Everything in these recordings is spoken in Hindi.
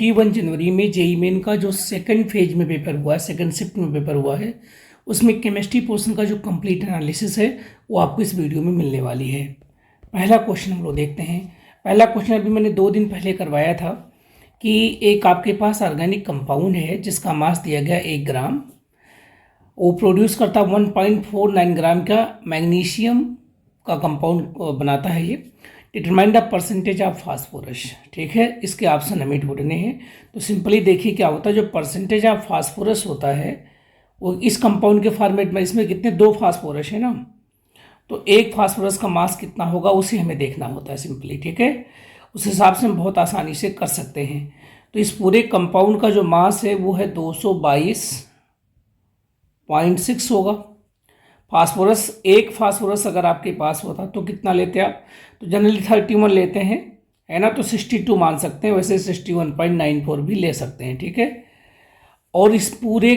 21 जनवरी में जेईई मेन का जो सेकंड फेज में पेपर हुआ है, सेकंड शिफ्ट में पेपर हुआ है, उसमें केमिस्ट्री पोर्शन का जो कंप्लीट एनालिसिस है वो आपको इस वीडियो में मिलने वाली है। पहला क्वेश्चन हम लोग देखते हैं। पहला क्वेश्चन अभी मैंने 2 दिन पहले करवाया था कि एक आपके पास ऑर्गेनिक कंपाउंड है जिसका मास दिया गया 1 ग्राम, वो प्रोड्यूस करता 1.49 ग्राम का मैग्नीशियम का कंपाउंड बनाता है। ये determine the percentage of phosphorus, ठीक है, इसके ऑप्शन हमें ढूंढने हैं। तो सिंपली देखिए क्या होता है, जो परसेंटेज ऑफ फास्फोरस होता है वो इस कंपाउंड के फॉर्मेट में, इसमें कितने 2 फास्फोरस है ना, तो 1 फास्फोरस का मास कितना होगा उसे हमें देखना होता है सिंपली, ठीक है। उस हिसाब से हम बहुत आसानी से कर सकते हैं। तो इस पूरे कंपाउंड का जो मास है वो है 222.6 होगा। फास्फोरस, 1 फास्फोरस अगर आपके पास होता तो कितना लेते आप, तो जनरली 31 लेते हैं, है ना, तो 62 मान सकते हैं, वैसे 61.94 भी ले सकते हैं, ठीक है। और इस पूरे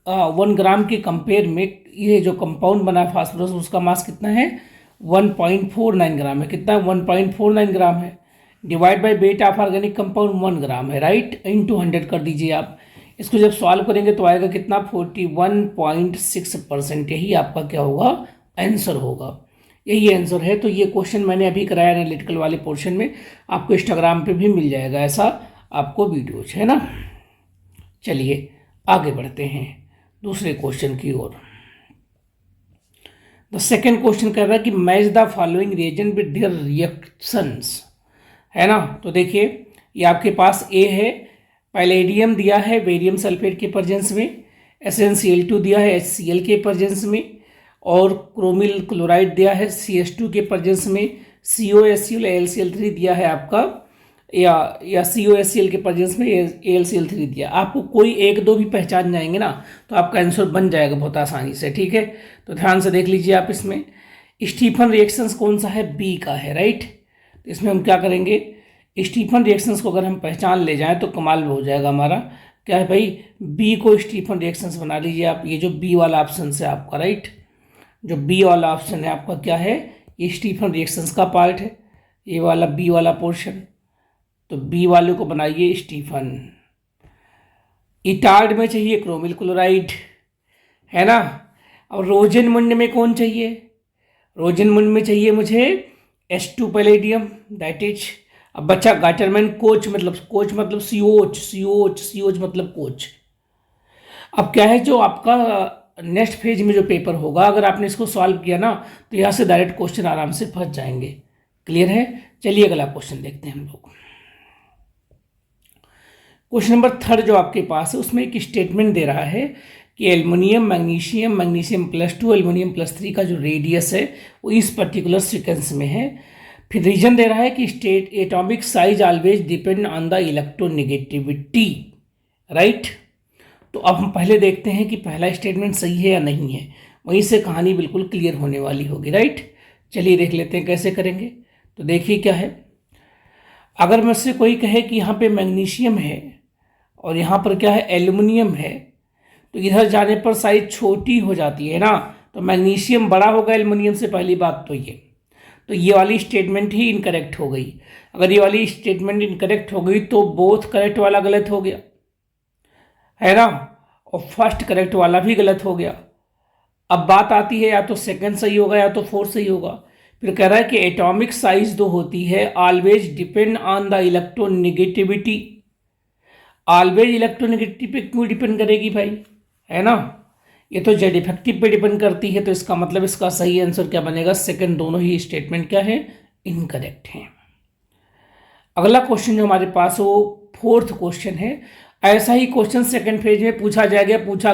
1 ग्राम के कंपेयर में ये जो कंपाउंड बना है फास्फोरस, उसका मास कितना है 1.49 ग्राम है। कितना 1.49 ग्राम है, divide by weight of organic compound 1 ग्राम है, राइट, इंटू 100 कर दीजिए आप। इसको जब सॉल्व करेंगे तो आएगा कितना 41.6%। यही आपका क्या होगा, आंसर होगा, यही आंसर है। तो ये क्वेश्चन मैंने अभी कराया एनालिटिकल वाले पोर्शन में, आपको इंस्टाग्राम पे भी मिल जाएगा ऐसा आपको वीडियोज, है ना। चलिए आगे बढ़ते हैं दूसरे क्वेश्चन की ओर। द सेकेंड क्वेश्चन कह रहा है कि match the following reagent with their reactions, है ना। तो देखिए ये आपके पास ए है, पैलेडियम दिया है बेरियम सल्फेट के प्रेजेंस में, SnCl2 दिया है HCl के प्रेजेंस में, और क्रोमिल क्लोराइड दिया है CH2 के प्रेजेंस में, COHCl AlCl3 दिया है आपका, या COHCl के प्रेजेंस में AlCl3 दिया। आपको कोई 1-2 भी पहचान जाएंगे ना तो आपका आंसर बन जाएगा बहुत आसानी से, ठीक है। तो ध्यान से देख लीजिए आप, इसमें स्टीफन रिएक्शंस कौन सा है, बी का है, राइट। तो इसमें हम क्या करेंगे, स्टीफन रिएक्शंस को अगर हम पहचान ले जाएं तो कमाल हो जाएगा हमारा। क्या है भाई, बी को स्टीफन रिएक्शंस बना लीजिए आप। ये जो बी वाला ऑप्शन है आपका, राइट, जो बी वाला ऑप्शन है आपका क्या है, ये स्टीफन रिएक्शंस का पार्ट है, ये वाला बी वाला पोर्शन। तो बी वाले को बनाइए स्टीफन। इटार्ड में चाहिए क्रोमिल क्लोराइड, है ना। और रोजेनमुंड में कौन चाहिए, रोजेनमुंड में चाहिए मुझे H2 पैलेडियम, दैट इज। अब बच्चा गाटरमैन कोच मतलब COH मतलब कोच। अब क्या है, जो आपका नेक्स्ट फेज में जो पेपर होगा, अगर आपने इसको सॉल्व किया ना तो यहाँ से डायरेक्ट क्वेश्चन आराम से फंस जाएंगे। क्लियर है। चलिए अगला क्वेश्चन देखते हैं हम लोग। क्वेश्चन नंबर 3 जो आपके पास है उसमें एक स्टेटमेंट दे रहा है कि एल्युमिनियम मैग्नीशियम +2 एल्युमिनियम +3 का जो रेडियस है वो इस पर्टिकुलर सीक्वेंस में है। फिर रीजन दे रहा है कि state atomic size always depend on the electronegativity, right. तो अब हम पहले देखते हैं कि पहला स्टेटमेंट सही है या नहीं है, वहीं से कहानी बिल्कुल क्लियर होने वाली होगी, राइट। चलिए देख लेते हैं कैसे करेंगे। तो देखिए क्या है, अगर मुझसे कोई कहे कि यहाँ पे मैग्नीशियम है और यहाँ पर क्या है एल्युमिनियम है, तो इधर जाने पर साइज छोटी हो जाती है ना, तो मैग्नीशियम बड़ा होगा एल्युमिनियम से, पहली बात तो ये वाली स्टेटमेंट ही इनकरेक्ट हो गई। अगर ये वाली स्टेटमेंट इनकरेक्ट हो गई तो बोथ करेक्ट वाला गलत हो गया, है ना, और फर्स्ट करेक्ट वाला भी गलत हो गया। अब बात आती है या तो सेकंड सही होगा या तो फोर्थ सही होगा। फिर कह रहा है कि एटॉमिक साइज जो होती है always depend on the electronegativity. Always electronegativity पे क्यों डिपेंड करेगी भाई, है ना, ये तो जेड इफेक्टिव पे डिपेंड करती है। तो इसका मतलब इसका सही आंसर क्या बनेगा, सेकंड। दोनों ही स्टेटमेंट क्या है, इनकरेक्ट है। अगला क्वेश्चन जो हमारे पास वो 4th क्वेश्चन है। ऐसा ही क्वेश्चन सेकंड फेज में पूछा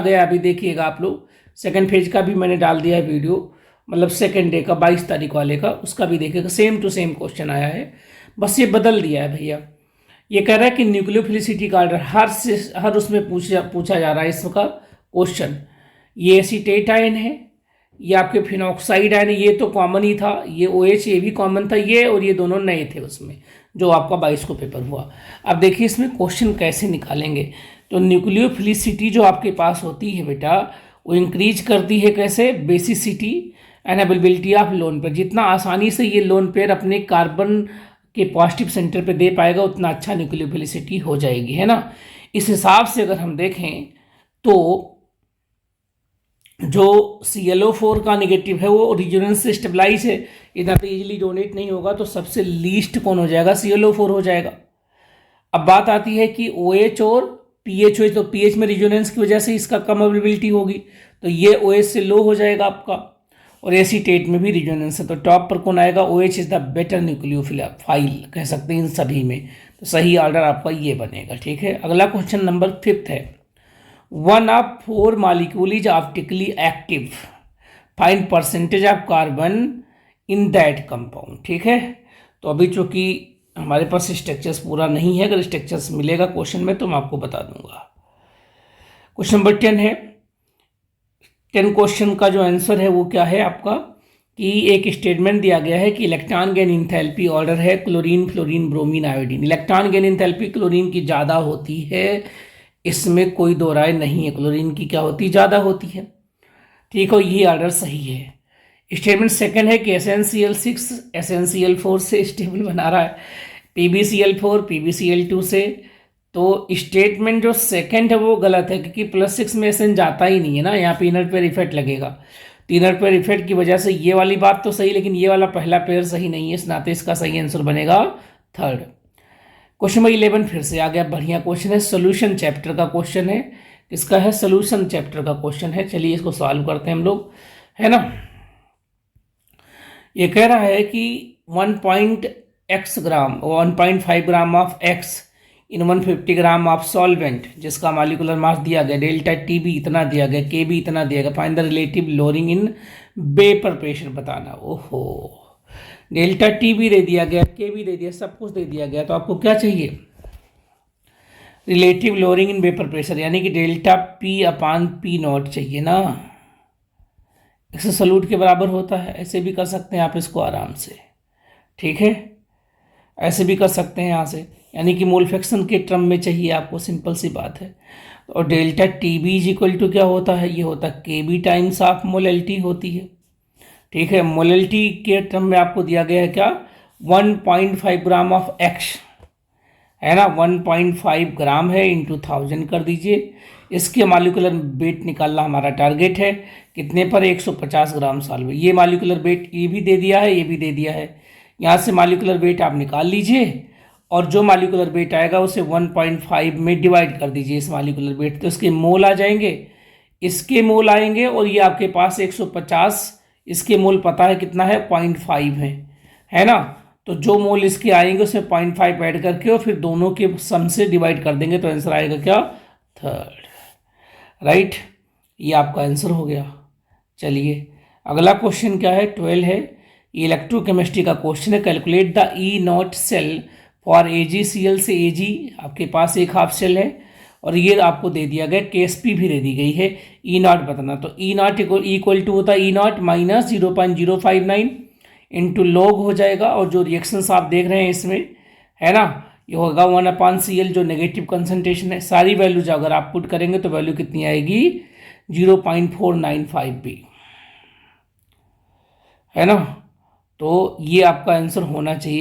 गया अभी देखिएगा आप लोग। सेकंड फेज का भी मैंने डाल दिया है वीडियो, मतलब सेकंड डे का 22 तारीख वाले का, उसका भी देखिएगा। सेम टू सेम क्वेश्चन आया है, बस ये बदल दिया है भैया। ये कह रहा है कि न्यूक्लियोफिलिसिटी का ऑर्डर हर उसमें पूछा जा रहा है इसका क्वेश्चन। ये एसीटेट आयन है, ये आपके फिनॉक्साइड आयन है, ये तो कॉमन ही था, ये OH ये भी कॉमन था, ये और ये दोनों नए थे उसमें जो आपका 22 को पेपर हुआ। अब देखिए इसमें क्वेश्चन कैसे निकालेंगे। तो न्यूक्लियोफिलिसिटी जो आपके पास होती है बेटा, वो इंक्रीज करती है कैसे, basicity and availability of lone pair. जितना आसानी से ये लोन पेयर अपने कार्बन के पॉजिटिव सेंटर पे दे पाएगा उतना अच्छा न्यूक्लियोफिलिसिटी हो जाएगी, है ना। इस हिसाब से अगर हम देखें तो जो ClO4 का नेगेटिव है वो रेजोनेंस से स्टेबलाइज है, इधर तो इजीली डोनेट नहीं होगा, तो सबसे लीस्ट कौन हो जाएगा, ClO4 हो जाएगा। अब बात आती है कि OH और पीएच हो, तो पीएच में रेजोनेंस की वजह से इसका कम अवेलेबिलिटी होगी, तो ये OH से लो हो जाएगा आपका, और एसीटेट में भी रेजोनेंस है, तो टॉप पर कौन आएगा, OH is the better nucleophile कह सकते हैं इन सभी में, तो सही ऑर्डर आपका ये बनेगा, ठीक है। अगला क्वेश्चन नंबर 5 है, 1 of 4 molecule is optically active, find percentage of carbon in that compound, ठीक है। तो अभी चूंकि हमारे पास स्ट्रक्चर्स पूरा नहीं है, अगर स्ट्रक्चर्स मिलेगा क्वेश्चन में तो मैं आपको बता दूंगा। क्वेश्चन नंबर 10 है, 10 क्वेश्चन का जो आंसर है वो क्या है आपका, कि एक स्टेटमेंट दिया गया है कि इलेक्ट्रॉन गेन इंथैल्पी ऑर्डर है chlorine, fluorine, bromine, iodine. Electron gain enthalpy chlorine की ज़्यादा होती है, इसमें कोई दो राय नहीं है, क्लोरीन की क्या होती है, ज़्यादा होती है, ठीक है, ये ऑर्डर सही है। स्टेटमेंट सेकंड है कि SnCl6 SnCl4 से स्टेबल बना रहा है PbCl4 PbCl2 से, तो स्टेटमेंट जो सेकंड है वो गलत है, क्योंकि +6 में SN जाता ही नहीं है ना, यहाँ पे इनर पेयर इफेक्ट लगेगा, तो इनर पेयर इफेक्ट की वजह से ये वाली बात तो सही, लेकिन ये वाला पहला पेयर सही नहीं है, इस नाते इसका सही आंसर बनेगा 3rd। क्वेश्चन नंबर 11 फिर से आ गया, बढ़िया क्वेश्चन है, सोल्यूशन चैप्टर का क्वेश्चन है, किसका है, सोल्यूशन चैप्टर का क्वेश्चन है। चलिए इसको सॉल्व करते हैं हम लोग, है ना। ये कह रहा है कि 1.x gram 1.5 gram of x in 150 gram of solvent, जिसका मॉलिक्यूलर मास दिया गया डेल्टा TB इतना दिया गया, KB इतना दिया गया, find the relative lowering in vapour pressure बताना। ओहो, डेल्टा TB दे दिया गया, KB दे दिया, सब कुछ दे दिया गया, तो आपको क्या चाहिए, relative lowering in vapour pressure, यानी कि डेल्टा P/P0 चाहिए ना, इससे सलूट के बराबर होता है। ऐसे भी कर सकते हैं आप इसको आराम से, ठीक है, ऐसे भी कर सकते हैं यहाँ से, यानी कि मोल फ्रैक्शन के टर्म में चाहिए आपको, सिंपल सी बात है। और delta TB is equal to क्या होता है, ये होता है KB टाइम्स ऑफ मोलैलिटी होती है, ठीक है। मोलैलिटी के टर्म में आपको दिया गया है क्या, 1.5 ग्राम ऑफ X, है ना, 1.5 ग्राम है इंटू 1000 कर दीजिए, इसके मॉलिक्यूलर वेट निकालना हमारा टारगेट है, कितने पर, 150 ग्राम सॉल्वेंट। ये मॉलिक्यूलर वेट ये भी दे दिया है, ये भी दे दिया है, यहाँ से मॉलिक्यूलर वेट आप निकाल लीजिए, और जो मॉलिक्यूलर वेट आएगा उसे 1.5 में डिवाइड कर दीजिए इस मॉलिक्यूलर वेट, तो इसके मोल आ जाएंगे, इसके मोल आएंगे, और ये आपके पास 150, इसके मोल पता है कितना है, 0.5 है ना, तो जो मोल इसके आएंगे उसमें 0.5 ऐड करके और फिर दोनों के सम से डिवाइड कर देंगे, तो आंसर आएगा क्या, 3rd, राइट। ये आपका आंसर हो गया। चलिए अगला क्वेश्चन क्या है, 12 है, इलेक्ट्रोकेमिस्ट्री का क्वेश्चन है, calculate the E0 cell for AgCl से Ag, आपके पास एक हाफ सेल है और ये आपको दे दिया गया, KSP भी दे दी गई है, E0 बताना, तो E0 इक्वल टू होता है E0 माइनस 0.059 इंटू लॉग हो जाएगा, और जो रिएक्शंस आप देख रहे हैं इसमें, है ना, ये होगा 1/Cl जो नेगेटिव कंसंट्रेशन है, सारी वैल्यूज अगर आप पुट करेंगे तो वैल्यू कितनी आएगी, 0.495 भी, है ना, तो ये आपका आंसर होना चाहिए।